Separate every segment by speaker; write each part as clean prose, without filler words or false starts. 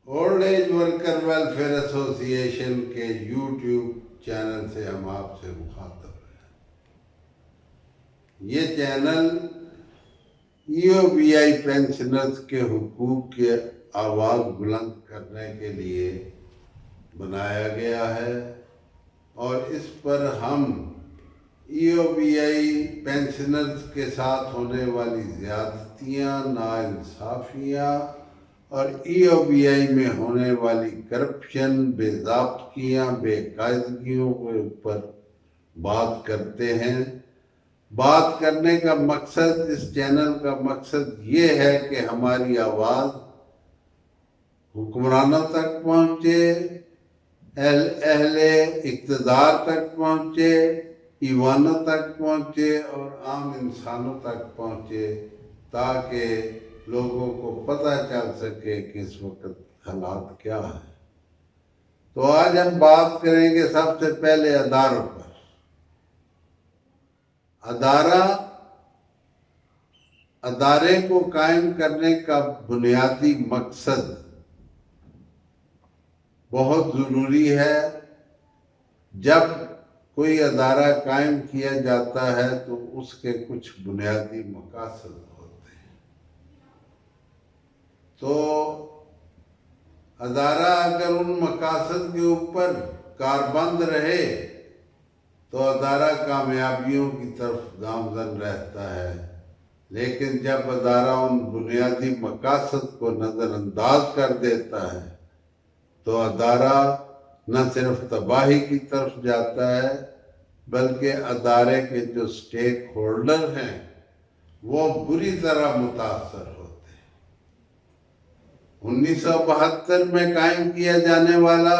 Speaker 1: Old age worker welfare ایسوسی ایشن کے یوٹیوب چینل سے ہم آپ سے مخاطب ہیں۔ یہ چینل ای او بی آئی پینشنرز کے حقوق کی آواز بلند کرنے کے لیے بنایا گیا ہے، اور اس پر ہم ای او بی آئی پینشنرز کے ساتھ ہونے والی زیادتیاں، ناانصافیاں اور ای او بی آئی میں ہونے والی کرپشن، بے ضابطگیاں، بے قاعدگیوں کے اوپر بات کرتے ہیں۔ بات کرنے کا مقصد، اس چینل کا مقصد یہ ہے کہ ہماری آواز حکمرانوں تک پہنچے، اہل اقتدار تک پہنچے، ایوانوں تک پہنچے اور عام انسانوں تک پہنچے، تاکہ لوگوں کو پتہ چل سکے کہ اس وقت حالات کیا ہیں۔ تو آج ہم بات کریں گے سب سے پہلے اداروں پر۔ ادارے کو قائم کرنے کا بنیادی مقصد بہت ضروری ہے۔ جب کوئی ادارہ قائم کیا جاتا ہے تو اس کے کچھ بنیادی مقاصد ہوتے ہیں۔ تو ادارہ اگر ان مقاصد کے اوپر کاربند رہے تو ادارہ کامیابیوں کی طرف گامزن رہتا ہے، لیکن جب ادارہ ان بنیادی مقاصد کو نظر انداز کر دیتا ہے تو ادارہ نہ صرف تباہی کی طرف جاتا ہے، بلکہ ادارے کے جو سٹیک ہولڈر ہیں وہ بری طرح متاثر ہوتے ہیں۔ 1972 میں قائم کیا جانے والا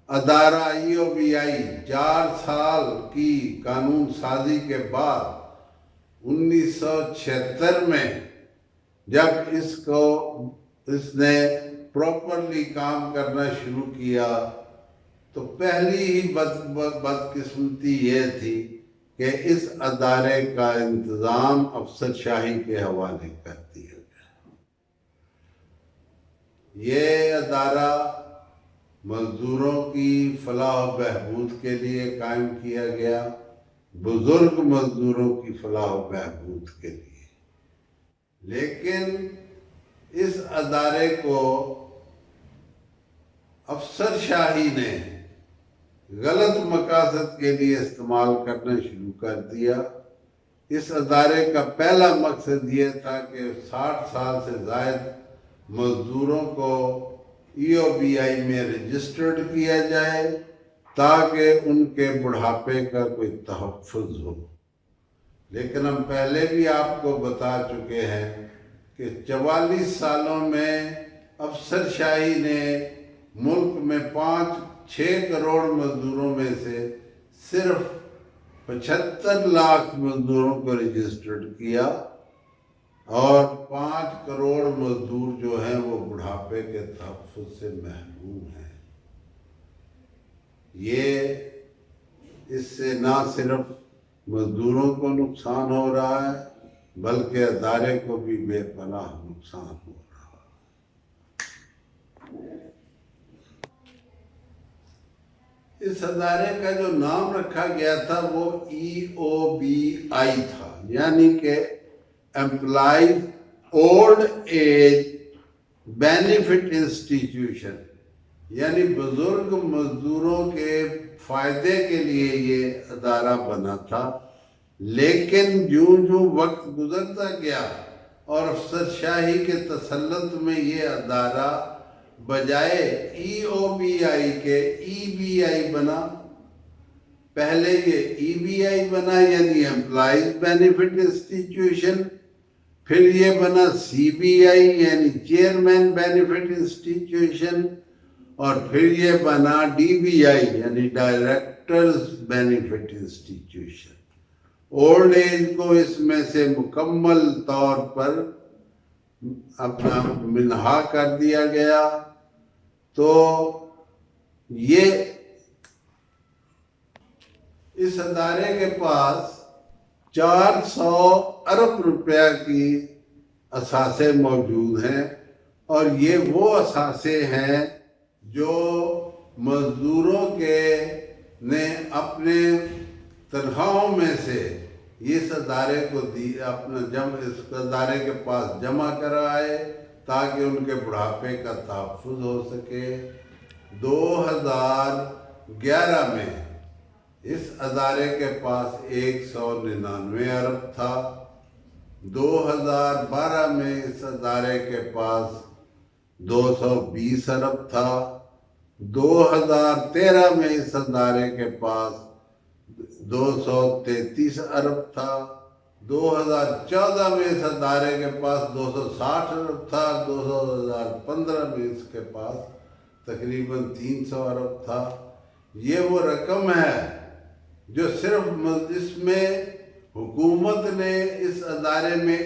Speaker 1: ادارہ ای او بی آئی 4 سال کی قانون سازی کے بعد 1976 میں جب اس نے پراپرلی کام کرنا شروع کیا تو پہلی ہی بدقسمتی یہ تھی کہ اس ادارے کا انتظام افسر شاہی کے حوالے کر دیا گیا۔ یہ ادارہ مزدوروں کی فلاح و بہبود کے لیے قائم کیا گیا، بزرگ مزدوروں کی فلاح و بہبود کے لیے، لیکن اس ادارے کو افسر شاہی نے غلط مقاصد کے لیے استعمال کرنا شروع کر دیا۔ اس ادارے کا پہلا مقصد یہ تھا کہ 60 سال سے زائد مزدوروں کو ای او بی آئی میں رجسٹرڈ کیا جائے تاکہ ان کے بڑھاپے کا کوئی تحفظ ہو۔ لیکن ہم پہلے بھی آپ کو بتا چکے ہیں کہ 44 سالوں میں افسر شاہی نے ملک میں 5-6 کروڑ مزدوروں میں سے صرف 75 لاکھ مزدوروں کو رجسٹرڈ کیا، اور 5 کروڑ مزدور جو ہیں وہ بڑھاپے کے تحفظ سے محروم ہیں۔ اس سے نہ صرف مزدوروں کو نقصان ہو رہا ہے بلکہ ادارے کو بھی بے پناہ نقصان ہو رہا ہے۔ اس ادارے کا جو نام رکھا گیا تھا وہ ای او بی آئی تھا، یعنی کہ employees old age benefit institution, یعنی بزرگ مزدوروں کے فائدے کے لیے یہ ادارہ بنا تھا۔ لیکن جو وقت گزرتا گیا اور افسر شاہی کے تسلط میں یہ ادارہ بجائے ای او بی آئی کے ای بی آئی بنا۔ پہلے یہ ای بی آئی بنا یعنی امپلائیز بینیفٹ انسٹیٹیوشن، پھر یہ بنا سی بی آئی یعنی چیئرمین بینیفٹ انسٹیٹیوشن، اور پھر یہ بنا ڈی بی آئی یعنی directors benefit institution. Old age کو اس میں سے مکمل طور پر اپنا منہا کر دیا گیا۔ تو یہ اس ادارے کے پاس 400 ارب روپیہ کی اثاثے موجود ہیں، اور یہ وہ اثاثے ہیں جو مزدوروں کے نے اپنے تنخواہوں میں سے اس ادارے کو اس ادارے کے پاس جمع کرائے تاکہ ان کے بڑھاپے کا تحفظ ہو سکے۔ 2011 میں اس ادارے کے پاس 199 ارب تھا، 2012 میں اس ادارے کے پاس 220 ارب تھا، 2013 میں اس ادارے کے پاس 233 ارب تھا، 2014 میں اس ادارے کے پاس 260 ارب تھا، 2015 میں اس کے پاس تقریباً 300 ارب تھا۔ یہ وہ رقم ہے جو صرف اس میں حکومت نے اس ادارے میں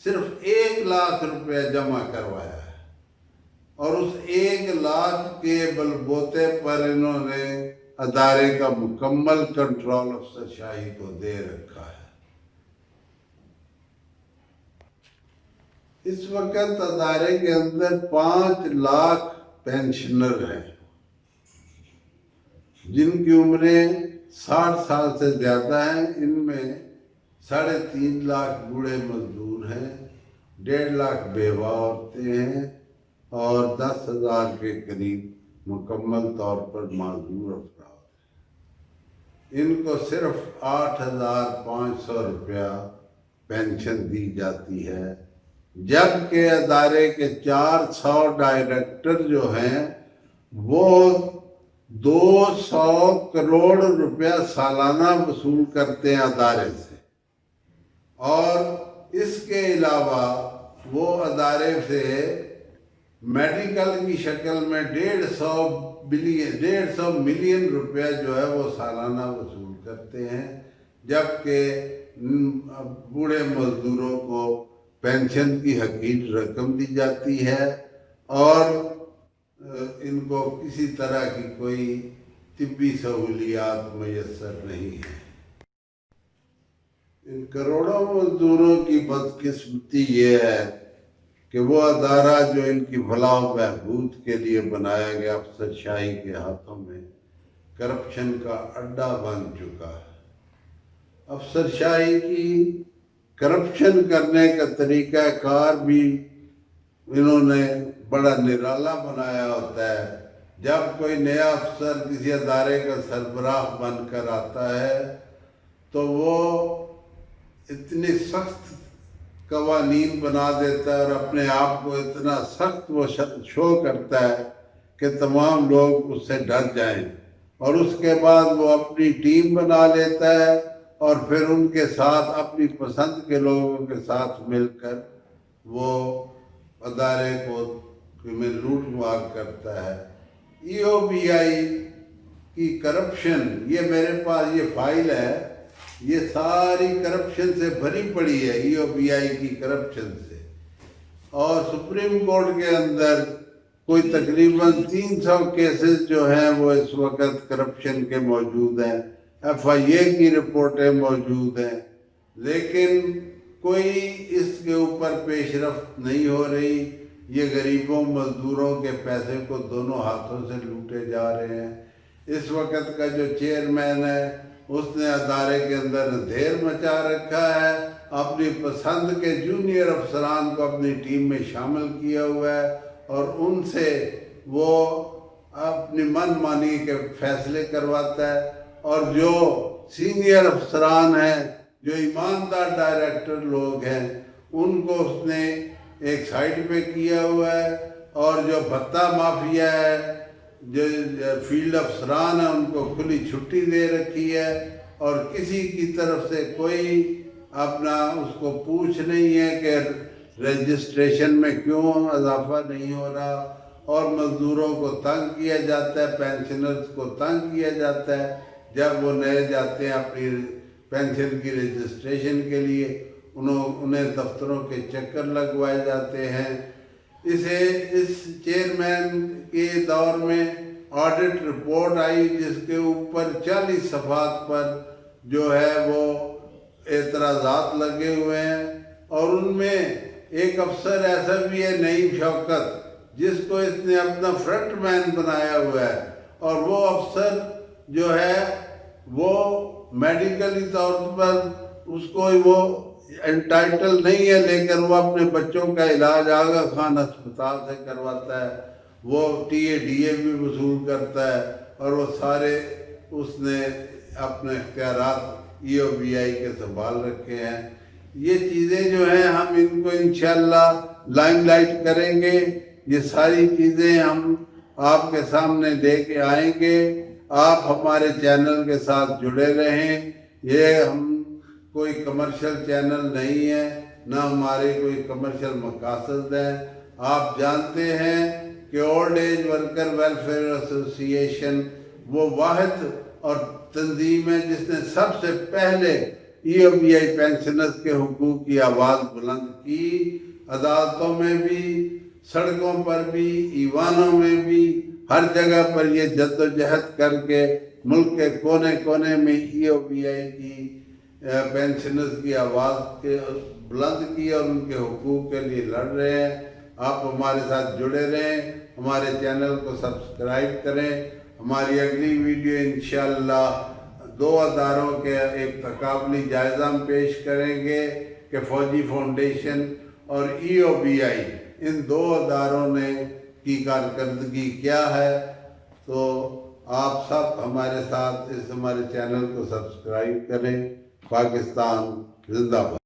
Speaker 1: صرف 1 لاکھ روپے جمع کروایا ہے، اور اس 1 لاکھ کے بلبوتے پر انہوں نے ادارے کا مکمل کنٹرول افسر شاہی کو دے رکھا ہے۔ اس وقت ادارے کے اندر 5 لاکھ پینشنر ہیں جن کی عمریں 60 سال سے زیادہ ہیں۔ ان میں 3.5 لاکھ بوڑھے مزدور ہیں، 1.5 لاکھ بیوہ عورتیں ہیں، اور 10,000 کے قریب مکمل طور پر معذور افراد ہیں۔ ان کو صرف 8,500 روپیہ پینشن دی جاتی ہے، جبکہ ادارے کے 400 ڈائریکٹر جو ہیں وہ 200 کروڑ روپیہ سالانہ وصول کرتے ہیں ادارے سے، اور اس کے علاوہ وہ ادارے سے میڈیکل کی شکل میں 150 ملین روپیہ جو ہے وہ سالانہ وصول کرتے ہیں، جبکہ بوڑھے مزدوروں کو پینشن کی حقیقی رقم دی جاتی ہے، اور ان کو کسی طرح کی کوئی طبی سہولیات میسر نہیں ہیں۔ ان کروڑوں مزدوروں کی بدقسمتی یہ ہے کہ وہ ادارہ جو ان کی فلاح و بہبود کے لیے بنایا گیا افسر شاہی کے ہاتھوں میں کرپشن کا اڈا بن چکا ہے۔ افسر شاہی کی کرپشن کرنے کا طریقہ کار بھی انہوں نے بڑا نرالا بنایا ہوتا ہے۔ جب کوئی نیا افسر کسی ادارے کا سربراہ بن کر آتا ہے تو وہ اتنی سخت قوانین بنا دیتا ہے اور اپنے آپ کو اتنا سخت وہ شو کرتا ہے کہ تمام لوگ اس سے ڈر جائیں، اور اس کے بعد وہ اپنی ٹیم بنا لیتا ہے اور پھر ان کے ساتھ اپنی پسند کے لوگوں کے ساتھ مل کر وہ ادارے کو میں لوٹ مار کرتا ہے۔ EOBI کی کرپشن، یہ میرے پاس یہ فائل ہے، یہ ساری کرپشن سے بھری پڑی ہے، EOBI کی کرپشن سے، اور سپریم کورٹ کے اندر کوئی تقریباً 300 کیسز جو ہیں وہ اس وقت کرپشن کے موجود ہیں، FIA کی رپورٹیں موجود ہیں، لیکن کوئی اس کے اوپر پیش رفت نہیں ہو رہی۔ یہ غریبوں مزدوروں کے پیسے کو دونوں ہاتھوں سے لوٹے جا رہے ہیں۔ اس وقت کا جو چیئرمین ہے اس نے ادارے کے اندر اندھیر مچا رکھا ہے، اپنی پسند کے جونیئر افسران کو اپنی ٹیم میں شامل کیا ہوا ہے، اور ان سے وہ اپنی من مانی کے فیصلے کرواتا ہے، اور جو سینئر افسران ہیں، جو ایماندار ڈائریکٹر لوگ ہیں، ان کو اس نے ایک سائڈ پہ کیا ہوا ہے، اور جو بھتہ مافیا ہے، جو فیلڈ افسران ہیں، ان کو کھلی چھٹی دے رکھی ہے، اور کسی کی طرف سے کوئی اپنا اس کو پوچھ نہیں ہے کہ رجسٹریشن میں کیوں اضافہ نہیں ہو رہا، اور مزدوروں کو تنگ کیا جاتا ہے، پینشنرز کو تنگ کیا جاتا ہے جب وہ نئے جاتے ہیں اپنی پینشن کی رجسٹریشن کے لیے، انہیں دفتروں کے چکر لگوائے جاتے ہیں۔ اس چیئرمین کے دور میں آڈٹ رپورٹ آئی جس کے اوپر 40 صفحات پر جو ہے وہ اعتراضات لگے ہوئے ہیں، اور ان میں ایک افسر ایسا بھی ہے نعیم شوکت، جس کو اس نے اپنا فرنٹ مین بنایا ہوا ہے، اور وہ افسر جو ہے وہ میڈیکلی طور پر اس کو وہ انٹائٹل نہیں ہے، لیکن وہ اپنے بچوں کا علاج آغا خان ہسپتال سے کرواتا ہے، وہ ٹی اے ڈی اے بھی وصول کرتا ہے، اور وہ سارے اس نے اپنے اختیارات ای او بی آئی کے سنبھال رکھے ہیں۔ یہ چیزیں جو ہیں ہم ان کو انشاءاللہ لائم لائٹ کریں گے، یہ ساری چیزیں ہم آپ کے سامنے لے کے آئیں گے۔ آپ ہمارے چینل کے ساتھ جڑے رہیں۔ یہ ہم کوئی کمرشل چینل نہیں ہے، نہ ہمارے کوئی کمرشل مقاصد ہیں۔ آپ جانتے ہیں کہ اولڈ ایج ورکر ویلفیئر ایسوسی ایشن وہ واحد اور تنظیم ہے جس نے سب سے پہلے ای او بی آئی پینشنرز کے حقوق کی آواز بلند کی، عدالتوں میں بھی، سڑکوں پر بھی، ایوانوں میں بھی، ہر جگہ پر یہ جد و جہد کر کے ملک کے کونے کونے میں ای او بی آئی کی پینشنرز کی آواز کے بلند کی اور ان کے حقوق کے لیے لڑ رہے ہیں۔ آپ ہمارے ساتھ جڑے رہیں، ہمارے چینل کو سبسکرائب کریں۔ ہماری اگلی ویڈیو انشاءاللہ 2 اداروں کے ایک تقابلی جائزہ ہم پیش کریں گے کہ فوجی فاؤنڈیشن اور ای او بی آئی ان 2 اداروں نے کی کارکردگی کیا ہے۔ تو آپ سب ہمارے ساتھ ہمارے چینل کو سبسکرائب کریں۔ پاکستان زندہ باد۔